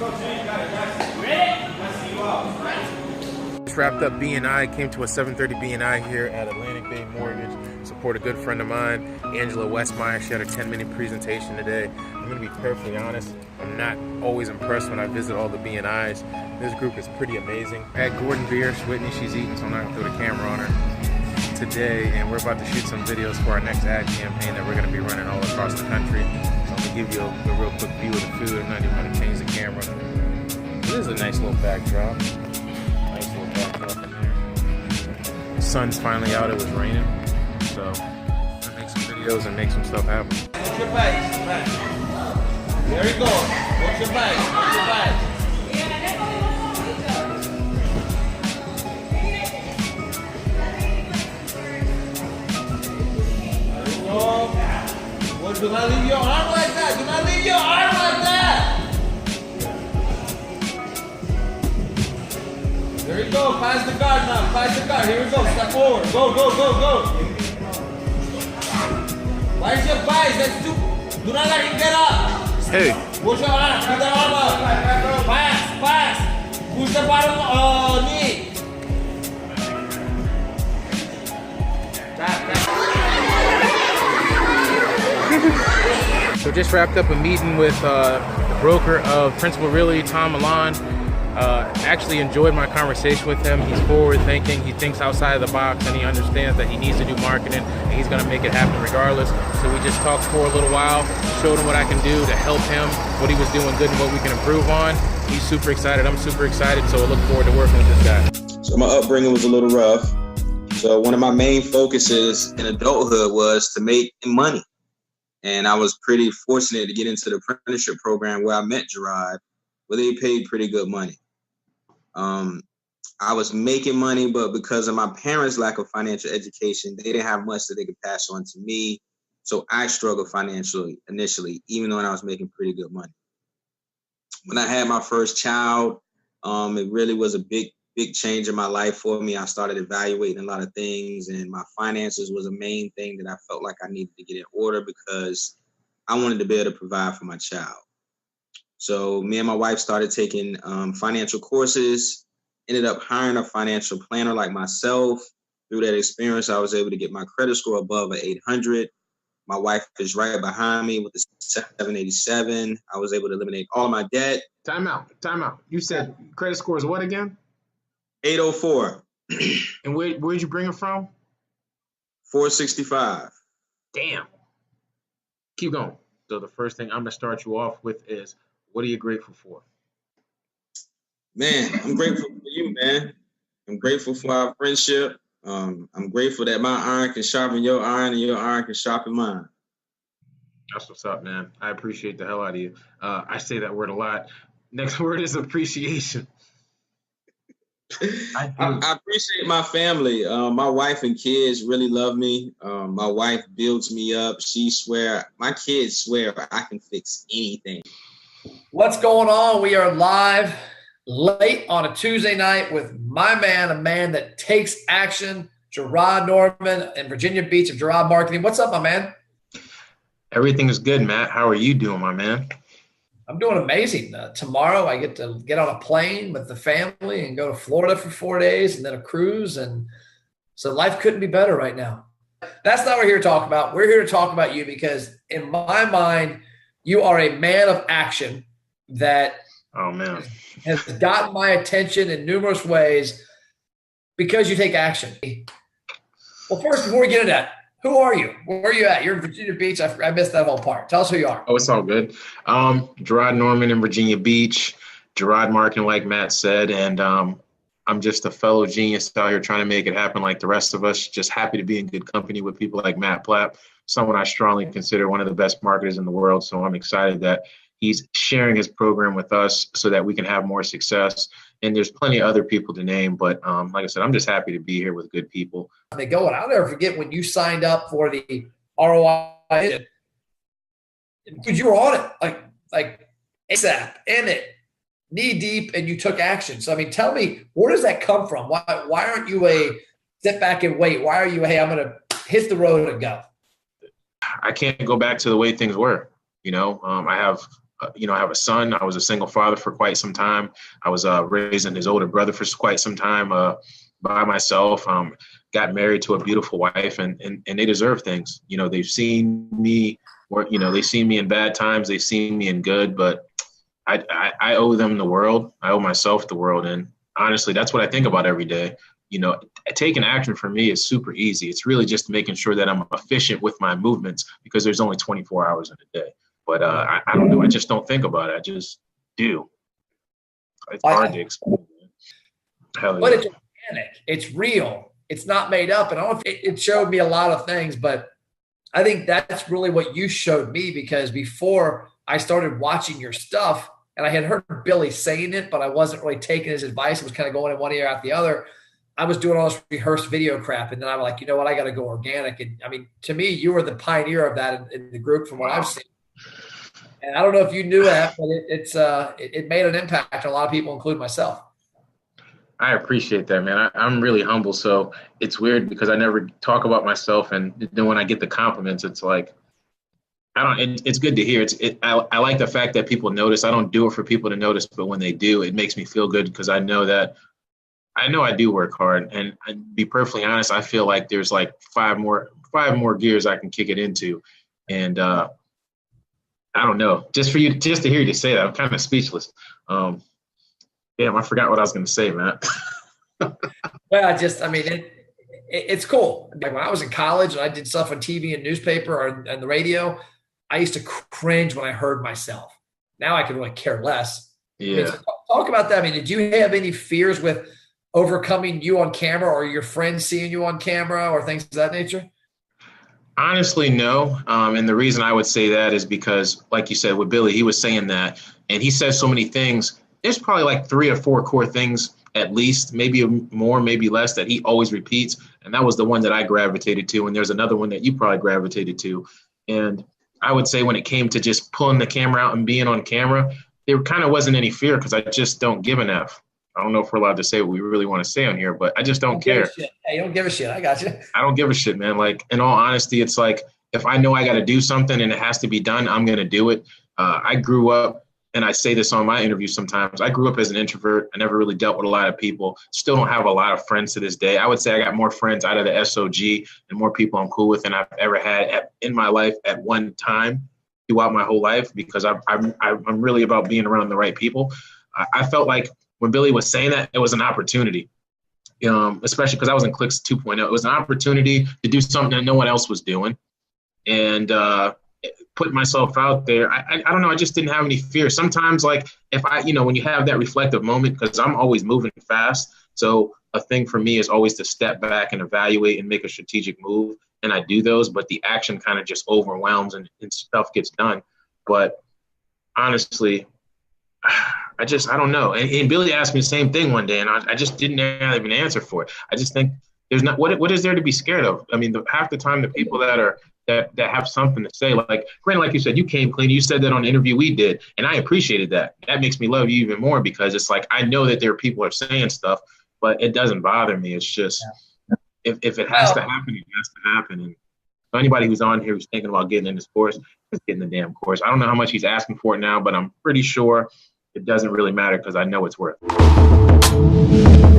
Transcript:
Just wrapped up BNI, came to a 7:30 BNI here at Atlantic Bay Mortgage. Support a good friend of mine, Angela Westmeyer. She had a 10-minute presentation today. I'm going to be perfectly honest, I'm not always impressed when I visit all the BNIs. This group is pretty amazing. I had Gordon Biersch, Whitney, she's eating, so I'm not going to throw the camera on her today. And we're about to shoot some videos for our next ad campaign that we're going to be running all across the country. So I'm going to give you a real quick view of the food. I'm not even going to change the camera. This is a nice little backdrop. Nice little backdrop in there. The sun's finally out, it was raining. So I'm gonna make some videos and make some stuff happen. Watch your face, man. There you go. Watch your face, watch your face. There you go. Well, do not leave your arm like that. Do not leave your arm like that. There you go. Pass the guard now. Pass the guard. Here we go. Step forward. Go, go, go, go. Where's your bias? That's too. Do not let him get up. Hey. Push your arm. Put the arm up. Pass, pass. Push the bottom knee. So just wrapped up a meeting with the broker of Principal Realty, Tom Milan. Actually enjoyed my conversation with him. He's forward thinking, he thinks outside of the box, and he understands that he needs to do marketing and he's going to make it happen regardless. So we just talked for a little while, showed him what I can do to help him, what he was doing good and what we can improve on. He's super excited, I'm super excited, so I look forward to working with this guy. So my upbringing was a little rough. So one of my main focuses in adulthood was to make money. And I was pretty fortunate to get into the apprenticeship program where I met Gerard, where they paid pretty good money. I was making money, but because of my parents' lack of financial education, they didn't have much that they could pass on to me. So I struggled financially initially, even though I was making pretty good money. When I had my first child, it really was a big change in my life for me. I started evaluating a lot of things, and my finances was a main thing that I felt like I needed to get in order because I wanted to be able to provide for my child. So me and my wife started taking financial courses, ended up hiring a financial planner like myself. Through that experience, I was able to get my credit score above an 800. My wife is right behind me with the 787. I was able to eliminate all of my debt. Time out. You said credit score is what again? 804. And where'd you bring it from? 465. Damn. Keep going. So the first thing I'm going to start you off with is, what are you grateful for? Man, I'm grateful for you, man. I'm grateful for our friendship. I'm grateful that my iron can sharpen your iron and your iron can sharpen mine. That's what's up, man. I appreciate the hell out of you. I say that word a lot. Next word is appreciation. I appreciate my family. My wife and kids really love me. My wife builds me up. My kids swear I can fix anything. What's going on? We are live late on a Tuesday night with my man, a man that takes action, Gerard Norman in Virginia Beach of Gerard Marketing. What's up, my man? Everything is good, Matt. How are you doing, my man? I'm doing amazing. Tomorrow I get to get on a plane with the family and go to Florida for 4 days and then a cruise. And so life couldn't be better right now. That's not what we're here to talk about. We're here to talk about you because in my mind, you are a man of action that has gotten my attention in numerous ways because you take action. Well, first, before we get into that, who are you? Where are you at? You're in Virginia Beach. I missed that whole part. Tell us who you are. Oh, it's all good. Gerard Norman in Virginia Beach, Gerard Marketing, like Matt said, and I'm just a fellow genius out here trying to make it happen like the rest of us. Just happy to be in good company with people like Matt Plapp, someone I strongly consider one of the best marketers in the world. So I'm excited that he's sharing his program with us so that we can have more success. And there's plenty of other people to name, but like I said, I'm just happy to be here with good people. They go, and I'll never forget when you signed up for the ROI. Because you were on it, like ASAP, in it, knee deep, and you took action. So, I mean, tell me, where does that come from? Why aren't you a sit back and wait? Why are you, hey, I'm going to hit the road and go? I can't go back to the way things were. You know, I have I have a son. I was a single father for quite some time. I was raising his older brother for quite some time by myself. Got married to a beautiful wife, and they deserve things. They've seen me, they've seen me in bad times. They've seen me in good, but I owe them the world. I owe myself the world. And honestly, that's what I think about every day. Taking action for me is super easy. It's really just making sure that I'm efficient with my movements, because there's only 24 hours in a day. But I don't know. I just don't think about it. I just do. It's hard to explain. But it's organic. It's real. It's not made up. And I don't know if it showed me a lot of things, but I think that's really what you showed me, because before I started watching your stuff, and I had heard Billy saying it, but I wasn't really taking his advice. It was kind of going in one ear out the other. I was doing all this rehearsed video crap. And then I'm like, you know what? I got to go organic. And I mean, to me, you were the pioneer of that in the group from what I've seen. And I don't know if you knew that, but it made an impact on a lot of people, including myself. I appreciate that, man. I'm really humble. So it's weird because I never talk about myself. And then when I get the compliments, it's like, it's good to hear. I like the fact that people notice. I don't do it for people to notice, but when they do, it makes me feel good, because I know I do work hard. And be perfectly honest, I feel like there's like five more gears I can kick it into. And I don't know, just to hear you say that, I'm kind of speechless. Damn, I forgot what I was going to say, man. Well, it's cool. Like when I was in college and I did stuff on TV and newspaper or on the radio, I used to cringe when I heard myself. Now I can really care less. Yeah. So talk about that. I mean, did you have any fears with overcoming you on camera, or your friends seeing you on camera, or things of that nature? Honestly, no. And the reason I would say that is because, like you said, with Billy, he was saying that, and he says so many things. There's probably like 3 or 4 core things, at least, maybe more, maybe less, that he always repeats. And that was the one that I gravitated to. And there's another one that you probably gravitated to. And I would say when it came to just pulling the camera out and being on camera, there kind of wasn't any fear, because I just don't give an F. I don't know if we're allowed to say what we really want to say on here, but I just don't care. Hey, you don't give a shit. I got you. I don't give a shit, man. Like, in all honesty, it's like, if I know I got to do something and it has to be done, I'm going to do it. I grew up, and I say this on my interviews sometimes, I grew up as an introvert. I never really dealt with a lot of people. Still don't have a lot of friends to this day. I would say I got more friends out of the SOG and more people I'm cool with than I've ever had in my life at one time throughout my whole life, because I'm really about being around the right people. I felt like when Billy was saying that, it was an opportunity, especially because I was in Clicks 2.0. It was an opportunity to do something that no one else was doing. And put myself out there. I don't know. I just didn't have any fear. Sometimes, like, if when you have that reflective moment, because I'm always moving fast. So a thing for me is always to step back and evaluate and make a strategic move. And I do those, but the action kind of just overwhelms and stuff gets done. But honestly, I don't know. And Billy asked me the same thing one day, and I just didn't have an answer for it. I just think there's not, what is there to be scared of? I mean, half the time, the people that have something to say, like, granted, like you said, you came clean. You said that on the interview we did, and I appreciated that. That makes me love you even more, because it's like, I know that there are people are saying stuff, but it doesn't bother me. It's just, if it has to happen, it has to happen. And so anybody who's on here who's thinking about getting in this course, just get in the damn course. I don't know how much he's asking for it now, but I'm pretty sure it doesn't really matter, because I know it's worth it.